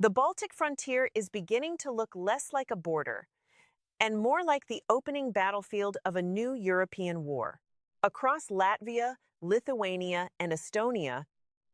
The Baltic frontier is beginning to look less like a border and more like the opening battlefield of a new European war. Across Latvia, Lithuania, and Estonia,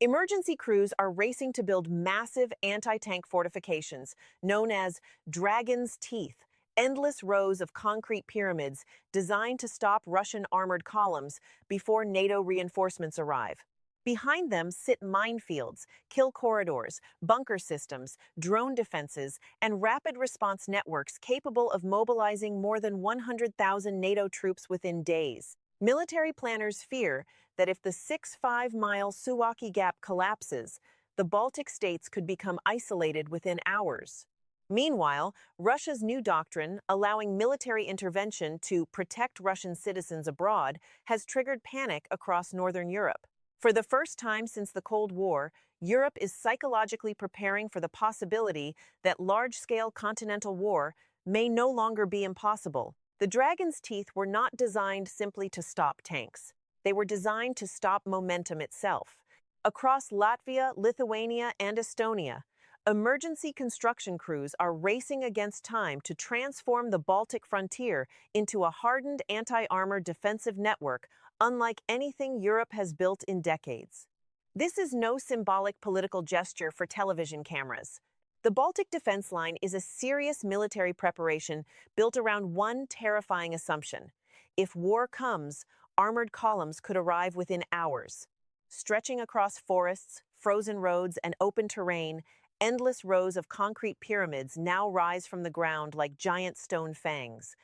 emergency crews are racing to build massive anti-tank fortifications known as Dragon's Teeth, endless rows of concrete pyramids designed to stop Russian armored columns before NATO reinforcements arrive. Behind them sit minefields, kill corridors, bunker systems, drone defenses, and rapid response networks capable of mobilizing more than 100,000 NATO troops within days. Military planners fear that if the 6-5-mile Suwalki Gap collapses, the Baltic states could become isolated within hours. Meanwhile, Russia's new doctrine, allowing military intervention to protect Russian citizens abroad, has triggered panic across Northern Europe. For the first time since the Cold War, Europe is psychologically preparing for the possibility that large-scale continental war may no longer be impossible. The Dragon's Teeth were not designed simply to stop tanks. They were designed to stop momentum itself. Across Latvia, Lithuania, and Estonia, emergency construction crews are racing against time to transform the Baltic frontier into a hardened anti-armor defensive network unlike anything Europe has built in decades. This is no symbolic political gesture for television cameras. The Baltic Defense Line is a serious military preparation built around one terrifying assumption. If war comes, armored columns could arrive within hours. Stretching across forests, frozen roads, and open terrain, endless rows of concrete pyramids now rise from the ground like giant stone fangs.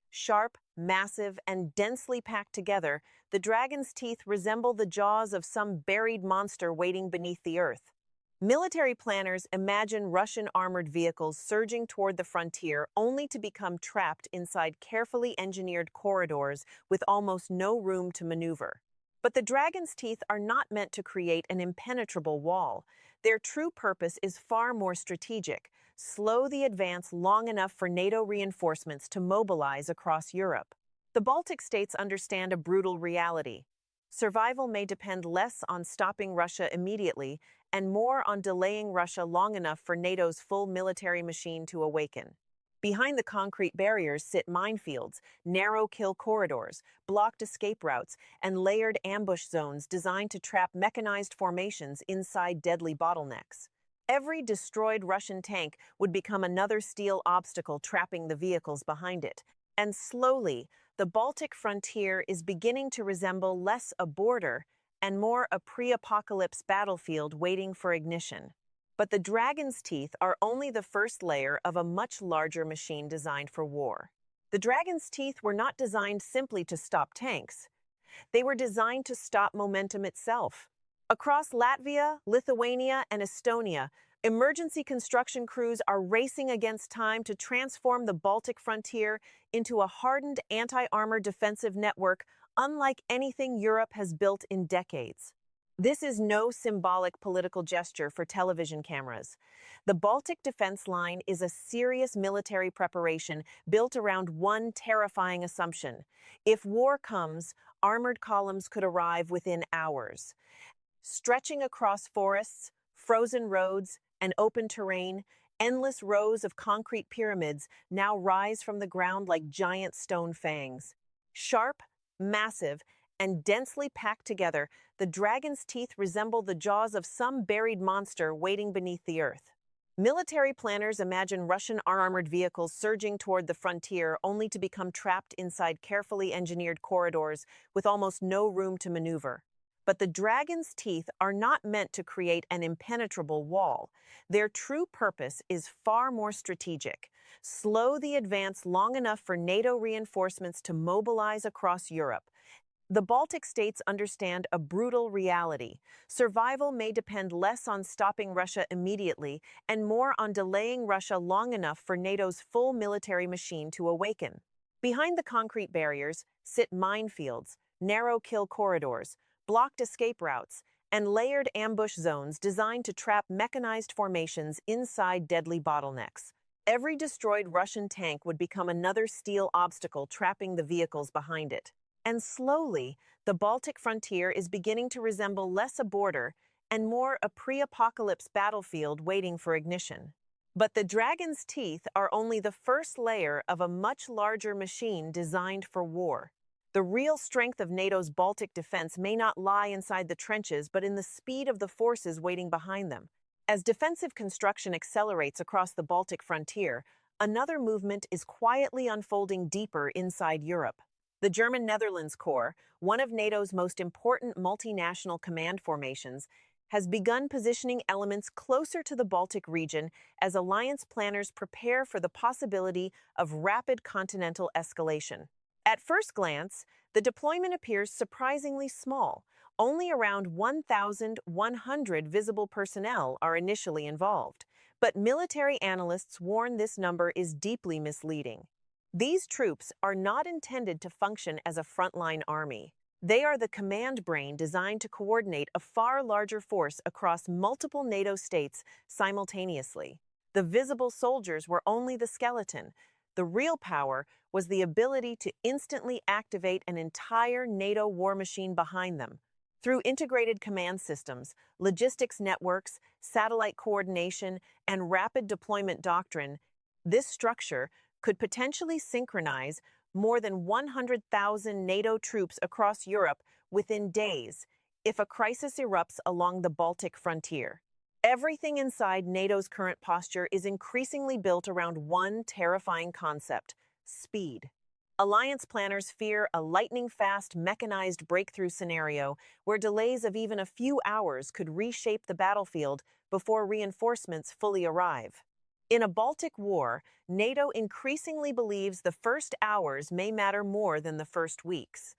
Sharp, massive, and densely packed together, the Dragon's Teeth resemble the jaws of some buried monster waiting beneath the earth. Military planners imagine Russian armored vehicles surging toward the frontier only to become trapped inside carefully engineered corridors with almost no room to maneuver. But the Dragon's Teeth are not meant to create an impenetrable wall. Their true purpose is far more strategic: slow the advance long enough for NATO reinforcements to mobilize across Europe. The Baltic states understand a brutal reality. Survival may depend less on stopping Russia immediately and more on delaying Russia long enough for NATO's full military machine to awaken. Behind the concrete barriers sit minefields, narrow kill corridors, blocked escape routes, and layered ambush zones designed to trap mechanized formations inside deadly bottlenecks. Every destroyed Russian tank would become another steel obstacle trapping the vehicles behind it. And slowly, the Baltic frontier is beginning to resemble less a border and more a pre-apocalypse battlefield waiting for ignition. But the Dragon's Teeth are only the first layer of a much larger machine designed for war. The Dragon's Teeth were not designed simply to stop tanks. They were designed to stop momentum itself. Across Latvia, Lithuania, and Estonia, emergency construction crews are racing against time to transform the Baltic frontier into a hardened anti-armor defensive network unlike anything Europe has built in decades. This is no symbolic political gesture for television cameras. The Baltic Defense Line is a serious military preparation built around one terrifying assumption: if war comes, armored columns could arrive within hours. Stretching across forests, frozen roads, and open terrain, endless rows of concrete pyramids now rise from the ground like giant stone fangs. Sharp, massive, and densely packed together, the Dragon's Teeth resemble the jaws of some buried monster waiting beneath the earth. Military planners imagine Russian armored vehicles surging toward the frontier only to become trapped inside carefully engineered corridors with almost no room to maneuver. But the Dragon's Teeth are not meant to create an impenetrable wall. Their true purpose is far more strategic: slow the advance long enough for NATO reinforcements to mobilize across Europe. The Baltic states understand a brutal reality. Survival may depend less on stopping Russia immediately and more on delaying Russia long enough for NATO's full military machine to awaken. Behind the concrete barriers sit minefields, narrow kill corridors, blocked escape routes, and layered ambush zones designed to trap mechanized formations inside deadly bottlenecks. Every destroyed Russian tank would become another steel obstacle trapping the vehicles behind it. And slowly, the Baltic frontier is beginning to resemble less a border and more a pre-apocalypse battlefield waiting for ignition. But the dragon's teeth are only the first layer of a much larger machine designed for war. The real strength of NATO's Baltic defense may not lie inside the trenches, but in the speed of the forces waiting behind them. As defensive construction accelerates across the Baltic frontier, another movement is quietly unfolding deeper inside Europe. The German Netherlands Corps, one of NATO's most important multinational command formations, has begun positioning elements closer to the Baltic region as alliance planners prepare for the possibility of rapid continental escalation. At first glance, the deployment appears surprisingly small. Only around 1,100 visible personnel are initially involved, but military analysts warn this number is deeply misleading. These troops are not intended to function as a frontline army. They are the command brain designed to coordinate a far larger force across multiple NATO states simultaneously. The visible soldiers were only the skeleton. The real power was the ability to instantly activate an entire NATO war machine behind them. Through integrated command systems, logistics networks, satellite coordination, and rapid deployment doctrine, this structure could potentially synchronize more than 100,000 NATO troops across Europe within days if a crisis erupts along the Baltic frontier. Everything inside NATO's current posture is increasingly built around one terrifying concept: speed. Alliance planners fear a lightning-fast mechanized breakthrough scenario where delays of even a few hours could reshape the battlefield before reinforcements fully arrive. In a Baltic war, NATO increasingly believes the first hours may matter more than the first weeks.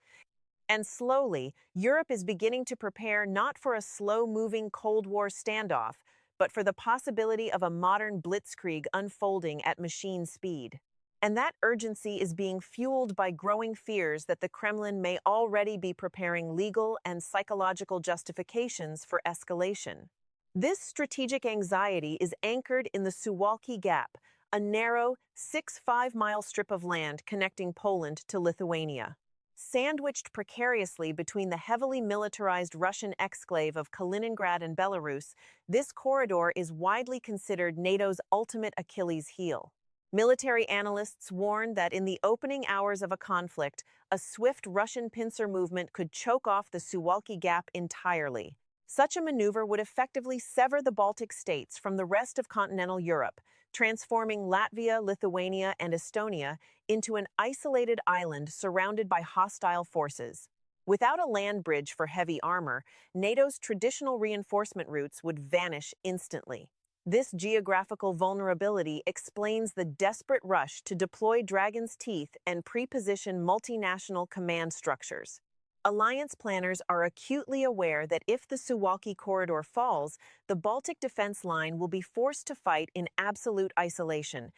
And slowly, Europe is beginning to prepare not for a slow-moving Cold War standoff, but for the possibility of a modern blitzkrieg unfolding at machine speed. And that urgency is being fueled by growing fears that the Kremlin may already be preparing legal and psychological justifications for escalation. This strategic anxiety is anchored in the Suwalki Gap, a narrow 6-5-mile strip of land connecting Poland to Lithuania. Sandwiched precariously between the heavily militarized Russian exclave of Kaliningrad and Belarus, this corridor is widely considered NATO's ultimate Achilles heel. Military analysts warn that in the opening hours of a conflict, a swift Russian pincer movement could choke off the Suwalki Gap entirely. Such a maneuver would effectively sever the Baltic states from the rest of continental Europe, transforming Latvia, Lithuania, and Estonia into an isolated island surrounded by hostile forces. Without a land bridge for heavy armor, NATO's traditional reinforcement routes would vanish instantly. This geographical vulnerability explains the desperate rush to deploy Dragon's Teeth and pre-position multinational command structures. Alliance planners are acutely aware that if the Suwalki corridor falls, the Baltic defense line will be forced to fight in absolute isolation.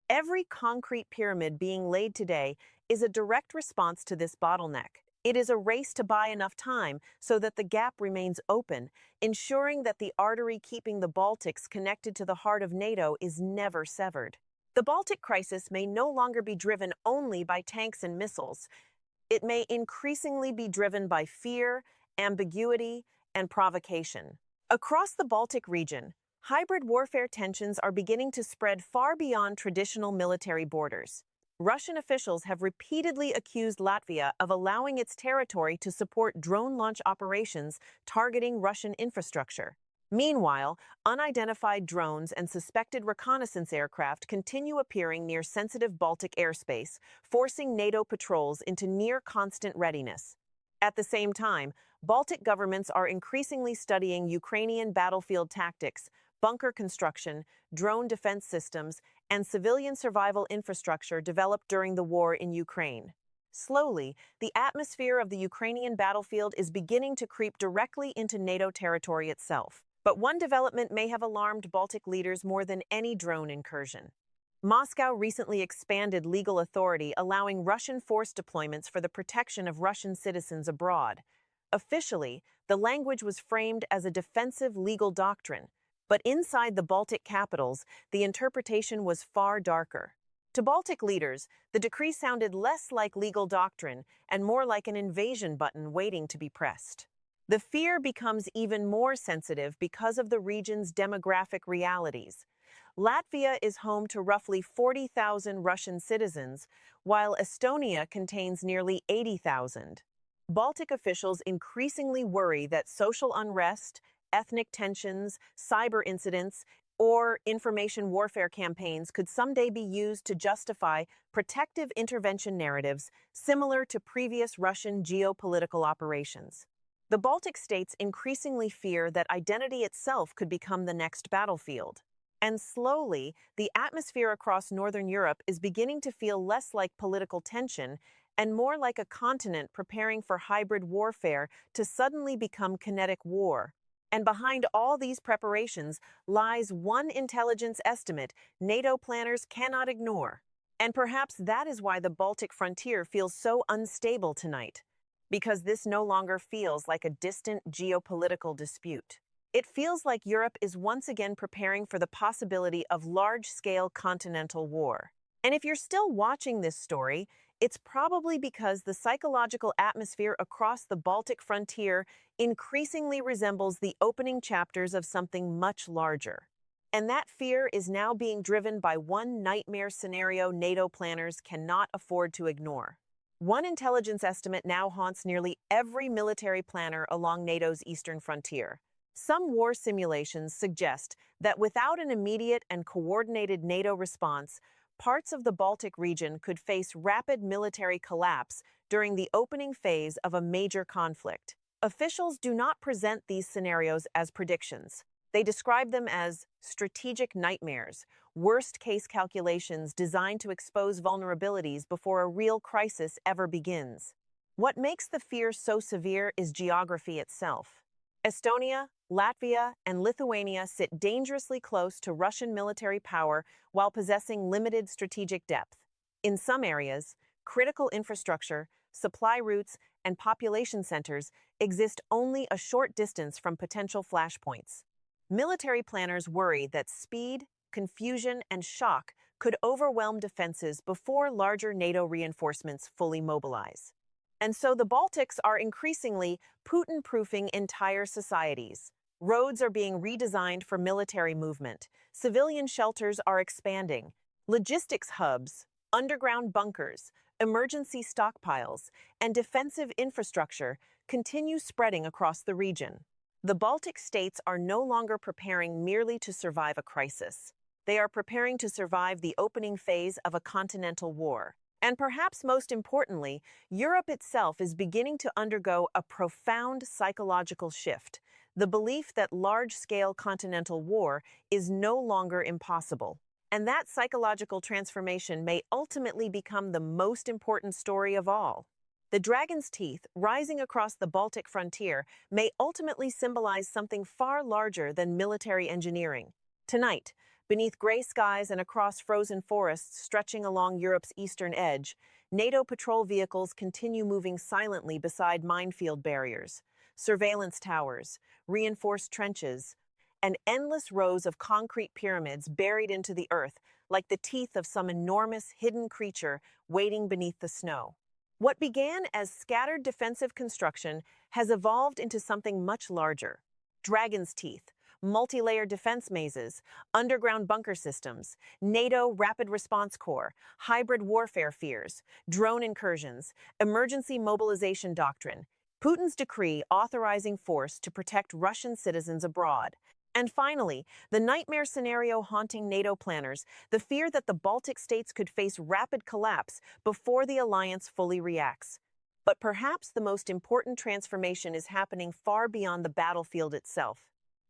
Every concrete pyramid being laid today is a direct response to this bottleneck. It is a race to buy enough time so that the gap remains open, ensuring that the artery keeping the Baltics connected to the heart of NATO is never severed. The Baltic crisis may no longer be driven only by tanks and missiles. It may increasingly be driven by fear, ambiguity, and provocation. Across the Baltic region, hybrid warfare tensions are beginning to spread far beyond traditional military borders. Russian officials have repeatedly accused Latvia of allowing its territory to support drone launch operations targeting Russian infrastructure. Meanwhile, unidentified drones and suspected reconnaissance aircraft continue appearing near sensitive Baltic airspace, forcing NATO patrols into near-constant readiness. At the same time, Baltic governments are increasingly studying Ukrainian battlefield tactics, bunker construction, drone defense systems, and civilian survival infrastructure developed during the war in Ukraine. Slowly, the atmosphere of the Ukrainian battlefield is beginning to creep directly into NATO territory itself. But one development may have alarmed Baltic leaders more than any drone incursion. Moscow recently expanded legal authority, allowing Russian force deployments for the protection of Russian citizens abroad. Officially, the language was framed as a defensive legal doctrine, but inside the Baltic capitals, the interpretation was far darker. To Baltic leaders, the decree sounded less like legal doctrine and more like an invasion button waiting to be pressed. The fear becomes even more sensitive because of the region's demographic realities. Latvia is home to roughly 40,000 Russian citizens, while Estonia contains nearly 80,000. Baltic officials increasingly worry that social unrest, ethnic tensions, cyber incidents, or information warfare campaigns could someday be used to justify protective intervention narratives similar to previous Russian geopolitical operations. The Baltic states increasingly fear that identity itself could become the next battlefield. And slowly, the atmosphere across Northern Europe is beginning to feel less like political tension and more like a continent preparing for hybrid warfare to suddenly become kinetic war. And behind all these preparations lies one intelligence estimate NATO planners cannot ignore. And perhaps that is why the Baltic frontier feels so unstable tonight, because this no longer feels like a distant geopolitical dispute. It feels like Europe is once again preparing for the possibility of large-scale continental war. And if you're still watching this story, it's probably because the psychological atmosphere across the Baltic frontier increasingly resembles the opening chapters of something much larger. And that fear is now being driven by one nightmare scenario NATO planners cannot afford to ignore. One intelligence estimate now haunts nearly every military planner along NATO's eastern frontier. Some war simulations suggest that without an immediate and coordinated NATO response, parts of the Baltic region could face rapid military collapse during the opening phase of a major conflict. Officials do not present these scenarios as predictions. They describe them as strategic nightmares, worst-case calculations designed to expose vulnerabilities before a real crisis ever begins. What makes the fear so severe is geography itself. Estonia, Latvia, and Lithuania sit dangerously close to Russian military power while possessing limited strategic depth. In some areas, critical infrastructure, supply routes, and population centers exist only a short distance from potential flashpoints. Military planners worry that speed, confusion, and shock could overwhelm defenses before larger NATO reinforcements fully mobilize. And so the Baltics are increasingly Putin-proofing entire societies. Roads are being redesigned for military movement. Civilian shelters are expanding. Logistics hubs, underground bunkers, emergency stockpiles, and defensive infrastructure continue spreading across the region. The Baltic states are no longer preparing merely to survive a crisis. They are preparing to survive the opening phase of a continental war. And perhaps most importantly, Europe itself is beginning to undergo a profound psychological shift, the belief that large-scale continental war is no longer impossible. And that psychological transformation may ultimately become the most important story of all. The dragon's teeth rising across the Baltic frontier may ultimately symbolize something far larger than military engineering. Tonight, beneath gray skies and across frozen forests stretching along Europe's eastern edge, NATO patrol vehicles continue moving silently beside minefield barriers, surveillance towers, reinforced trenches, and endless rows of concrete pyramids buried into the earth like the teeth of some enormous hidden creature waiting beneath the snow. What began as scattered defensive construction has evolved into something much larger. Dragon's teeth, multi-layered defense mazes, underground bunker systems, NATO Rapid Response Corps, hybrid warfare fears, drone incursions, emergency mobilization doctrine, Putin's decree authorizing force to protect Russian citizens abroad. And finally, the nightmare scenario haunting NATO planners, the fear that the Baltic states could face rapid collapse before the alliance fully reacts. But perhaps the most important transformation is happening far beyond the battlefield itself.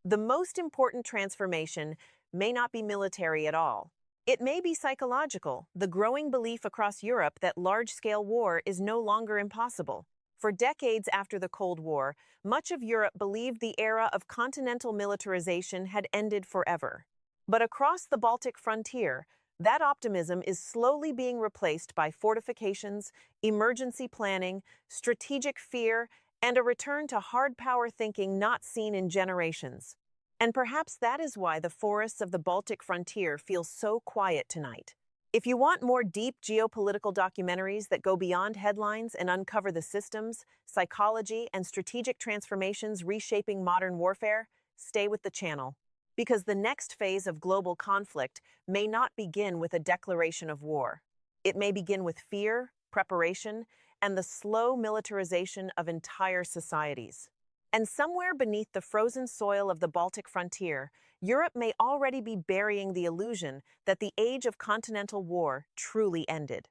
The most important transformation may not be military at all. It may be psychological, the growing belief across Europe that large-scale war is no longer impossible. For decades after the Cold War, much of Europe believed the era of continental militarization had ended forever. But across the Baltic frontier, that optimism is slowly being replaced by fortifications, emergency planning, strategic fear, and a return to hard power thinking not seen in generations. And perhaps that is why the forests of the Baltic frontier feel so quiet tonight. If you want more deep geopolitical documentaries that go beyond headlines and uncover the systems, psychology, and strategic transformations reshaping modern warfare, stay with the channel. Because the next phase of global conflict may not begin with a declaration of war. It may begin with fear, preparation, and the slow militarization of entire societies. And somewhere beneath the frozen soil of the Baltic frontier, Europe may already be burying the illusion that the age of continental war truly ended.